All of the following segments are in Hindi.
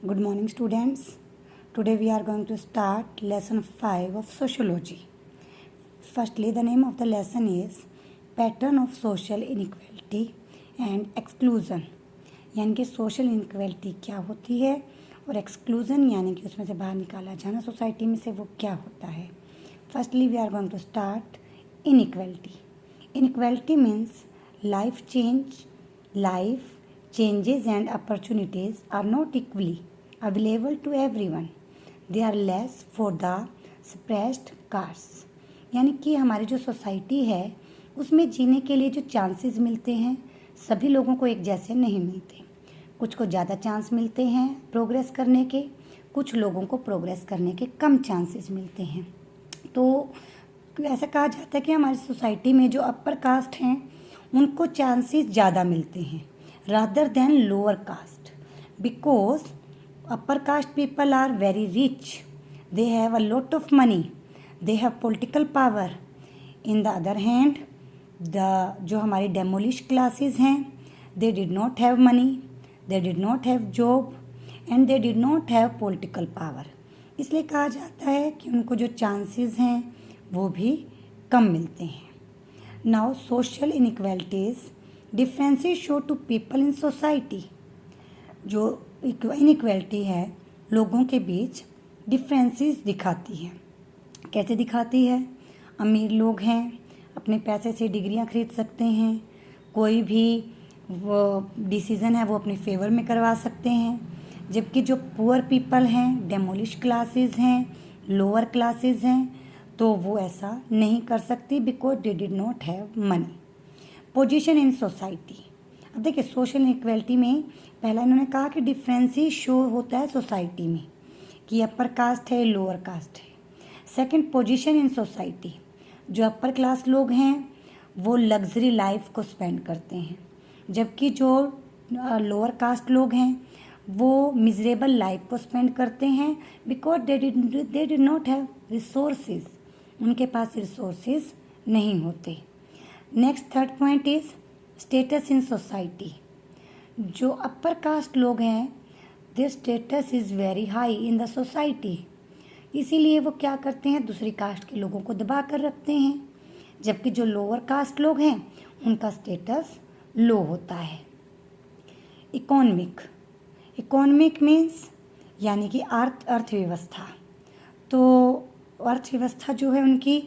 Good morning, students. Today we are going to start lesson 5 of sociology. Firstly, the name of the lesson is Pattern of Social Inequality and Exclusion. यानी कि सोशल इनइक्वालिटी क्या होती है और एक्सक्लूजन यानी कि उसमें से बाहर निकाला जाना सोसाइटी में से वो क्या होता है. Firstly we are going to start inequality. Inequality means life changes and opportunities are not equally available to everyone. They are less for the suppressed castes. यानी कि हमारी जो सोसाइटी है उसमें जीने के लिए जो चांसेस मिलते हैं सभी लोगों को एक जैसे नहीं मिलते. कुछ को ज़्यादा चांस मिलते हैं प्रोग्रेस करने के, कुछ लोगों को प्रोग्रेस करने के कम चांसेस मिलते हैं. तो ऐसा कहा जाता है कि हमारी सोसाइटी में जो अपर कास्ट हैं उनको चांसेस ज़्यादा मिलते हैं rather than lower caste, because upper caste people are very rich, they have a lot of money, they have political power. In the other hand, जो हमारी डेमोलिश क्लासेस हैं they did not have money, they did not have job and they did not have political power. इसलिए कहा जाता है कि उनको जो चांसेस हैं वो भी कम मिलते हैं. Now social inequalities differences show to people in society. जो इनइक्वालिटी है लोगों के बीच डिफरेंसेस दिखाती है. कैसे दिखाती है? अमीर लोग हैं अपने पैसे से डिग्रियां खरीद सकते हैं, कोई भी वो डिसीज़न है वो अपने फेवर में करवा सकते हैं, जबकि जो पुअर पीपल हैं, डेमोलिश क्लासेस हैं, लोअर क्लासेस हैं, तो वो ऐसा नहीं कर सकती because they did not have money. Position in society. अब देखिए सोशल इनइक्वालिटी में पहला इन्होंने कहा कि डिफरेंसेस शो होता है सोसाइटी में कि अपर कास्ट है लोअर कास्ट है. Second, position in society. जो अपर क्लास लोग हैं वो लग्जरी लाइफ को स्पेंड करते हैं, जबकि जो लोअर कास्ट लोग हैं वो मिजरेबल लाइफ को स्पेंड करते हैं because they did not have resources. उनके पास रिसोर्सेज नहीं होते. Next third point is status in society. जो अपर कास्ट लोग हैं their status is very high in the society, इसीलिए वो क्या करते हैं दूसरी कास्ट के लोगों को दबा कर रखते हैं, जबकि जो लोअर कास्ट लोग हैं उनका स्टेटस लो होता है. इकोनॉमिक मीन्स यानी कि अर्थव्यवस्था. तो अर्थव्यवस्था जो है उनकी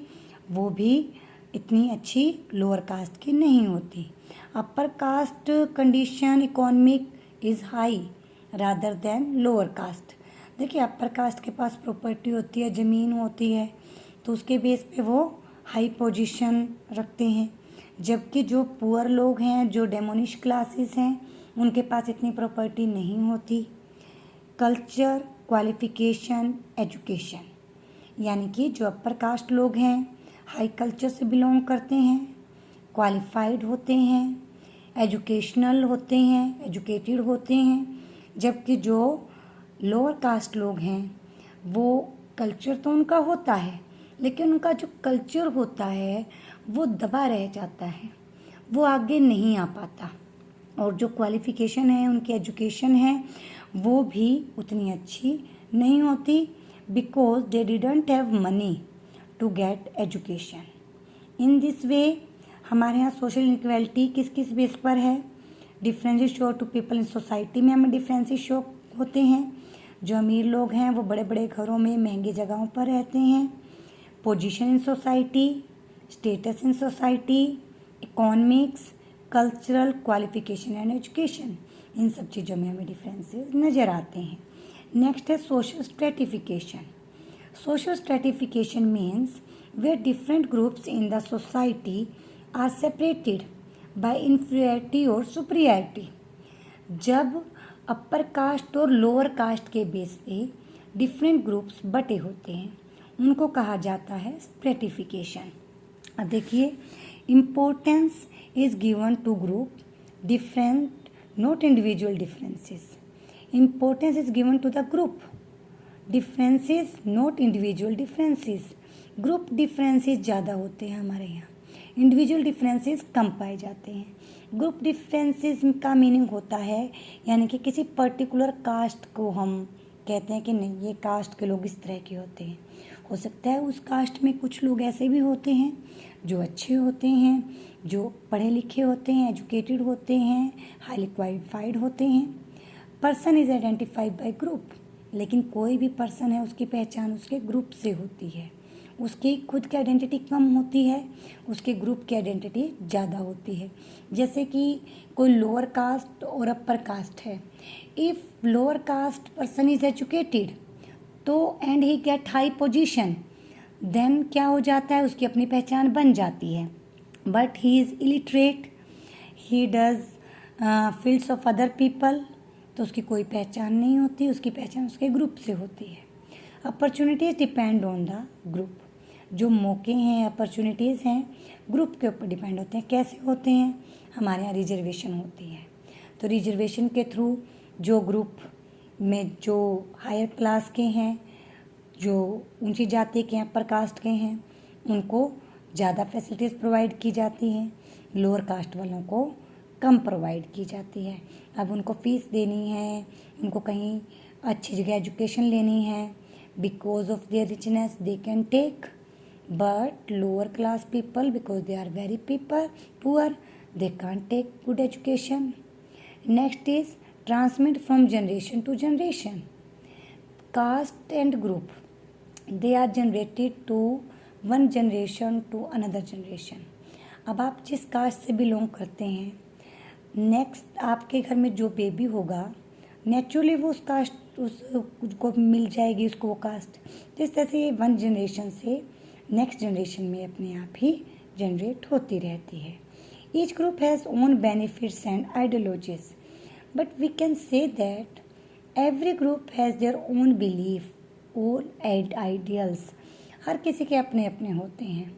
वो भी इतनी अच्छी लोअर कास्ट की नहीं होती. Upper caste condition economic is high rather than lower caste. देखिए अपर कास्ट के पास प्रॉपर्टी होती है, ज़मीन होती है, तो उसके बेस पे वो हाई पोजीशन रखते हैं, जबकि जो पुअर लोग हैं, जो डेमोनिश क्लासेस हैं, उनके पास इतनी प्रॉपर्टी नहीं होती. Culture, qualification, education. यानी कि जो अपर कास्ट लोग हैं हाई कल्चर से बिलोंग करते हैं, क्वालिफाइड होते हैं, एजुकेशनल होते हैं, एजुकेटेड होते हैं, जबकि जो लोअर कास्ट लोग हैं वो कल्चर तो उनका होता है लेकिन उनका जो कल्चर होता है वो दबा रह जाता है, वो आगे नहीं आ पाता. और जो क्वालिफिकेशन है उनकी एजुकेशन है वो भी उतनी अच्छी नहीं होती because they didn't have money to get education. In this way हमारे यहाँ सोशल इनइक्वालिटी किस किस बेस पर है? Differences show to people in society में हमें डिफरेंसेस शो होते हैं. जो अमीर लोग हैं वो बड़े बड़े घरों में महंगी जगहों पर रहते हैं. Position in society, status in society, economics, cultural, qualification and education, इन सब चीज़ों में हमें डिफरेंसेस नज़र आते हैं. नेक्स्ट है social stratification. Social stratification means where different groups in the society are separated by inferiority or superiority. जब अपर कास्ट और लोअर कास्ट के बेस पे डिफरेंट ग्रुप्स बटे होते हैं उनको कहा जाता है स्ट्रेटिफिकेशन. अब देखिए importance is given to group different not individual differences. Importance is given to the group differences not individual differences. Group differences ज़्यादा होते हैं हमारे यहाँ, इंडिविजुअल डिफरेंसेस कम पाए जाते हैं। ग्रुप डिफरेंसेस का मीनिंग होता है यानी कि किसी पर्टिकुलर कास्ट को हम कहते हैं कि नहीं, ये कास्ट के लोग इस तरह के होते हैं। हो सकता है उस कास्ट में कुछ लोग ऐसे भी होते हैं जो अच्छे होते हैं, जो पढ़े लिखे होते हैं, एजुकेटेड होते हैं, हाईली क्वालिफाइड होते हैं। Person is identified by group, लेकिन कोई भी पर्सन है उसकी पहचान उसके ग्रुप से होती है। उसकी खुद की आइडेंटिटी कम होती है, उसके ग्रुप की आइडेंटिटी ज़्यादा होती है। जैसे कि कोई लोअर कास्ट और अपर कास्ट है। If lower caste person is educated तो and he get high position, then क्या हो जाता है, उसकी अपनी पहचान बन जाती है। But he is illiterate, he does fields of other people, तो उसकी कोई पहचान नहीं होती, उसकी पहचान उसके ग्रुप से होती है। Opportunities depend on the group, जो मौके हैं, अपॉर्चुनिटीज़ हैं, ग्रुप के ऊपर डिपेंड होते हैं। कैसे होते हैं? हमारे यहाँ रिजर्वेशन होती है, तो रिजर्वेशन के थ्रू जो ग्रुप में जो हायर क्लास के हैं, जो ऊंची जाति के हैं, अपर कास्ट के हैं, उनको ज़्यादा फैसिलिटीज़ प्रोवाइड की जाती हैं, लोअर कास्ट वालों को कम प्रोवाइड की जाती है। अब उनको फ़ीस देनी है, उनको कहीं अच्छी जगह एजुकेशन लेनी है, because of their richness they can take, but lower class people because they are very poor they can't take good education. Next is transmit from generation to generation. Caste and group, they are generated to one generation to another generation. अब आप जिस कास्ट से बिलोंग करते हैं, नेक्स्ट आपके घर में जो बेबी होगा नेचुरली वो उस कास्ट उसको मिल जाएगी, उसको वो कास्ट। तो इस तरह से वन जनरेशन से नेक्स्ट जनरेशन में अपने आप ही जनरेट होती रहती है। Each group has own benefits and ideologies, but we can say that every group has their own belief or ideals. हर किसी के अपने अपने होते हैं,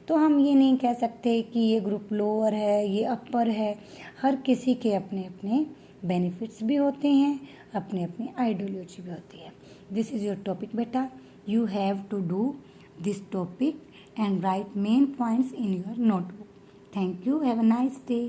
तो हम ये नहीं कह सकते कि ये ग्रुप लोअर है, ये अपर है। हर किसी के अपने अपने बेनिफिट्स भी होते हैं, अपने अपने आइडियोलॉजी भी होती है। दिस इज़ योर टॉपिक बेटा, you have to do this topic and write main points in your notebook. Thank you. Have a nice day.